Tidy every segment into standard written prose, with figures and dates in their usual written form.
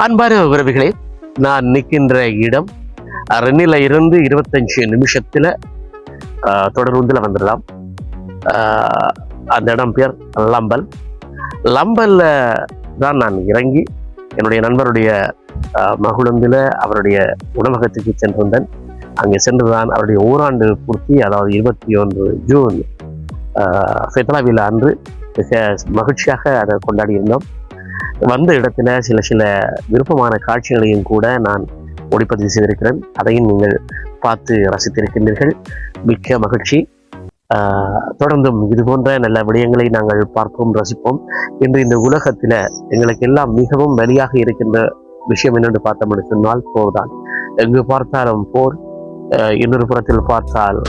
அன்பான உறவுகளே, நான் நிற்கின்ற இடம் ரெனில இருந்து 25 நிமிஷத்துல தொடர்ந்துல வந்துடலாம். அந்த இடம் பேர் லம்பல். லம்பல்ல தான் நான் இறங்கி என்னுடைய நண்பருடைய மகுளந்தில் அவருடைய உணவகத்துக்கு சென்றிருந்தேன். அங்கே சென்றுதான் அவருடைய ஓராண்டு பூர்த்தி, அதாவது 21 ஜூன் ஃபெத்லாவில் அன்று மிக மகிழ்ச்சியாக அதை கொண்டாடி இருந்தோம். வந்த இடத்துல சில விருப்பமான காட்சிகளையும் கூட நான் ஒளிப்பதிவு செய்திருக்கிறேன். அதையும் நீங்கள் பார்த்து ரசித்திருக்கின்றீர்கள். மிக்க மகிழ்ச்சி. தொடர்ந்தும் இது போன்ற நல்ல விடயங்களை நாங்கள் பார்ப்போம், ரசிப்போம். இன்று இந்த உலகத்தில் எங்களுக்கு எல்லாம் மிகவும் வலியாக இருக்கின்ற விஷயம் என்னென்று பார்த்தோம் என்று சொன்னால் போர் தான். எங்கு பார்த்தாலும் போர், இன்னொரு புறத்தில் பார்த்தால்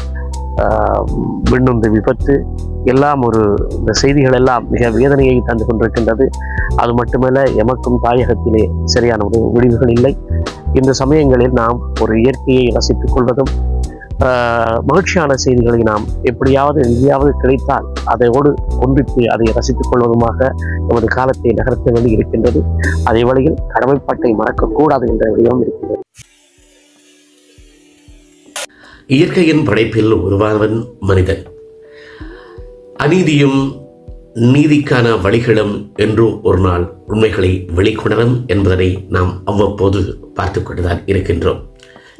விண்ணுந்து விபத்து, எல்லாம் இந்த செய்திகள் எல்லாம் மிக வேதனையை தந்து கொண்டிருக்கின்றது. அது மட்டுமல்ல, எமக்கும் தாயகத்திலே சரியான முடிவுகள் இல்லை. இந்த சமயங்களில் நாம் ஒரு இயற்கையை ரசித்துக் கொள்வதும் மகிழ்ச்சியான செய்திகளை நாம் எப்படியாவது எங்கேயாவது கிடைத்தால் அதையோடு ஒன்றித்து அதை ரசித்துக் கொள்வதுமாக நமது காலத்தை நகர்த்த வேண்டி இருக்கின்றது. அதே வழியில் கடமைப்பாட்டை மறக்கக்கூடாது என்ற விடயம் இருக்கின்றது. இயற்கையின் படைப்பில் உருவானவன் மனிதன். அநீதியும் நீதிக்கான வழிகளும் என்றும் ஒரு நாள் உண்மைகளை வெளிக்கொணரும் என்பதனை நாம் அவ்வப்போது பார்த்து கொண்டுதான் இருக்கின்றோம்.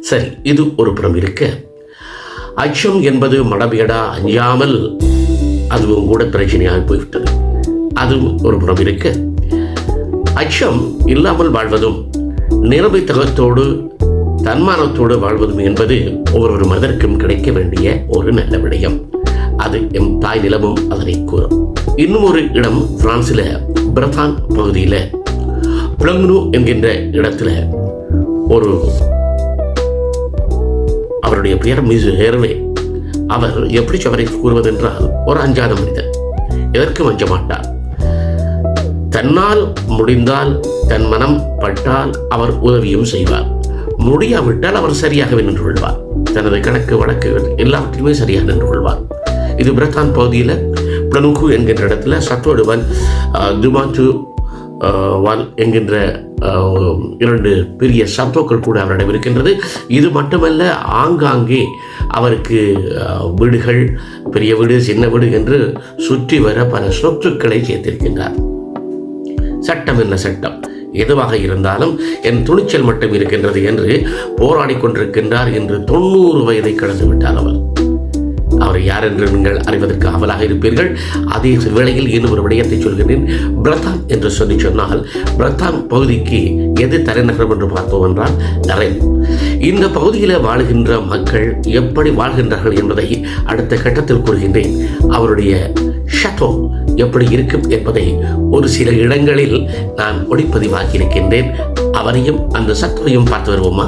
சரி, இது ஒரு புறம் இருக்க, அச்சம் என்பது மடமையடா அஞ்சாமல் அதுவும் கூட பிரச்சனையாக போய்விட்டது. அதுவும் ஒரு புறம் இருக்க, அச்சம் இல்லாமல் வாழ்வதும் நிலைமை தகத்தோடு தன்மானத்தோடு வாழ்வதும் என்பது ஒவ்வொரு மனிதருக்கும் கிடைக்க வேண்டிய ஒரு நல்ல விடயம். அது எம் தாய் நிலமும் அதனை கூறும். இன்னும் ஒரு இடம் பிரான்சில பிரதான் பகுதியில புளங்னு என்கின்ற இடத்துல ஒரு அவருடைய பெயர் மிஸ் ஹெர்வே. அவர் எப்படி அவரை கூறுவதென்றால் ஒரு அஞ்சாத மனிதர், எதற்கும் அஞ்ச மாட்டார். தன்னால் முடிந்தால், தன் மனம் பட்டால் அவர் உதவியும் செய்வார். முடியாவிட்டால் அவர் சரியாகவே நின்று கொள்வார். தனது கணக்கு வழக்குகள் எல்லாவற்றிலுமே சரியாக நின்று கொள்வார். இது பிரதான் பகுதியில் பிளனுகு என்கின்ற இடத்துல சத்தோடுவன் துமாத்து வால் என்கின்ற 2 பெரிய சத்தோக்கள் கூட அவரிடம் இருக்கின்றது. இது மட்டுமல்ல, ஆங்காங்கே அவருக்கு வீடுகள், பெரிய வீடு, சின்ன வீடு என்று சுற்றி வர பல சொத்துக்களை சேர்த்திருக்கின்றார். சட்டம் என்ன சட்டம், எதுவாக இருந்தாலும் என் துணிச்சல் மட்டும் இருக்கின்றது என்று போராடி கொண்டிருக்கின்றார். என்று 90 வயதை கடந்து விட்டார் அவர் யார் என்று நீங்கள் அறிவதற்கு ஆவலாக இருப்பீர்கள். அதே வேளையில் இன்னும் ஒரு விடயத்தை சொல்கிறேன். பிரதான் என்று சொன்னால் பிரதான் பகுதிக்கு எது தலைநகரம் என்று பார்த்தோம் என்றால் ரென். இந்த பகுதியில் வாழுகின்ற மக்கள் எப்படி வாழ்கின்றார்கள் என்பதை அடுத்த கட்டத்தில் கூறுகின்றேன். அவருடைய ஷட்டோ எப்படி இருக்கும் என்பதை ஒரு சில இடங்களில் நான் ஒளிப்பதிவாக்கி இருக்கின்றேன். அவரையும் அந்த சட்டோவையும் பார்த்து வருவோமா?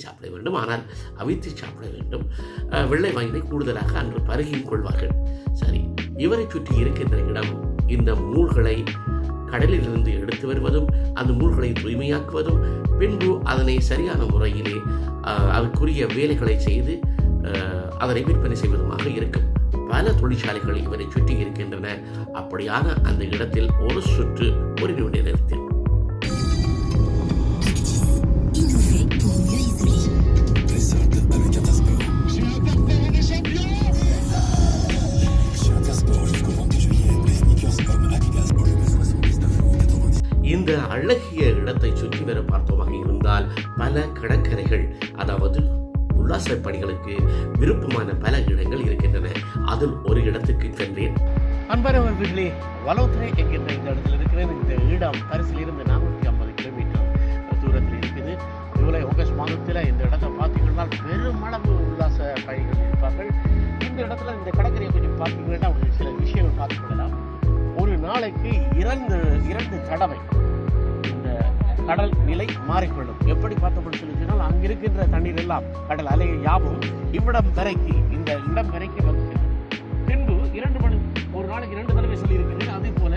சாப்பிட வேண்டும், ஆனால் அவித்து சாப்பிட வேண்டும். வெள்ளை வாயினை கூடுதலாக அன்று பருகிக் கொள்வார்கள். சரி, இவரை சுற்றி இருக்கின்ற இடம் இந்த மூல்களை கடலிலிருந்து எடுத்து வருவதும், அந்த மூல்களை தூய்மையாக்குவதும், பின்பு அதனை சரியான முறையிலே அதற்குரிய வேலைகளை செய்து அதனை விற்பனை செய்வதுமாக இருக்கும். பல தொழிற்சாலைகள் இவரை சுற்றி இருக்கின்றன. அப்படியான அந்த இடத்தில் ஒரு சுற்று ஒரு நிமிட நேரத்தில் அழகிய இடத்தை சுற்றி வர பார்த்தோமாக இருந்தால் பல கடற்கரைகள், அதாவது உல்லாச பணிகளுக்கு விருப்பமான பல இடங்கள் இருக்கின்றன. அதில் ஒரு இடத்துக்கு சென்றேன். அன்பரவர்களே, வலோத்ரே என்கின்ற இந்த இடத்துல இருக்கிறது. இந்த இடம் பரிசில் இருந்து 450 கிலோமீட்டர் தூரத்தில் இருக்குது. ஜூலை ஆகஸ்ட் மாதத்தில் இந்த இடத்தை பார்த்தீங்கன்னா பெருமளவு உல்லாச பயணிகள் இருப்பார்கள். இந்த இடத்துல இந்த கடற்கரையை கொஞ்சம் பார்த்தீங்கன்னா ஒரு சில விஷயங்கள் பார்த்துக்கொள்ளலாம். ஒரு நாளைக்கு இரண்டு தடவை இந்த கடல் நிலை மாறிக்கொள்ளும். எப்படி பார்த்தோம்னு சொல்லிச்சுனால் அங்கே இருக்கின்ற தண்ணீர் எல்லாம் கடல் அலை யாவும் இந்த இடம் வரைக்கும் வந்து பின்பு 2 மணி ஒரு நாளைக்கு 2 தடவை சொல்லியிருக்கிறது. அதே போல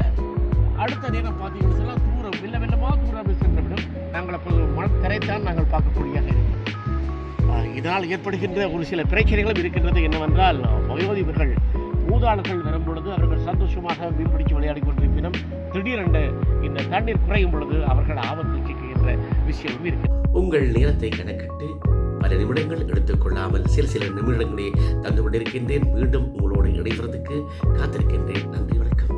அடுத்த நேரம் பார்த்தீங்கன்னு சொன்னால் தூரம் வெள்ளமாக தூரம் சென்றவிடும். நாங்கள் அப்போது மணக்கரைத்தான் நாங்கள் பார்க்கக்கூடியதாக இருக்கிறோம். இதனால் ஏற்படுகின்ற ஒரு சில பிரச்சனைகளும் இருக்கின்றது. என்னவென்றால் வயோதிபர்கள் மூதாளர்கள் வரும் பொழுது அவர்கள் சந்தோஷமாக மீன்பிடிச்சு விளையாடி கொண்டிருப்பினும் திடீரென்று இந்த தண்ணீர் குறையும் பொழுது அவர்கள் ஆபத்தில் சிக்குகின்ற விஷயமும் இருக்கு. உங்கள் நேரத்தை கணக்கிட்டு பல நிமிடங்கள் எடுத்துக்கொள்ளாமல் சில நிமிடங்களே தந்து கொண்டிருக்கின்றேன். மீண்டும் உங்களோடு இணைவதற்கு காத்திருக்கின்றேன். நன்றி, வணக்கம்.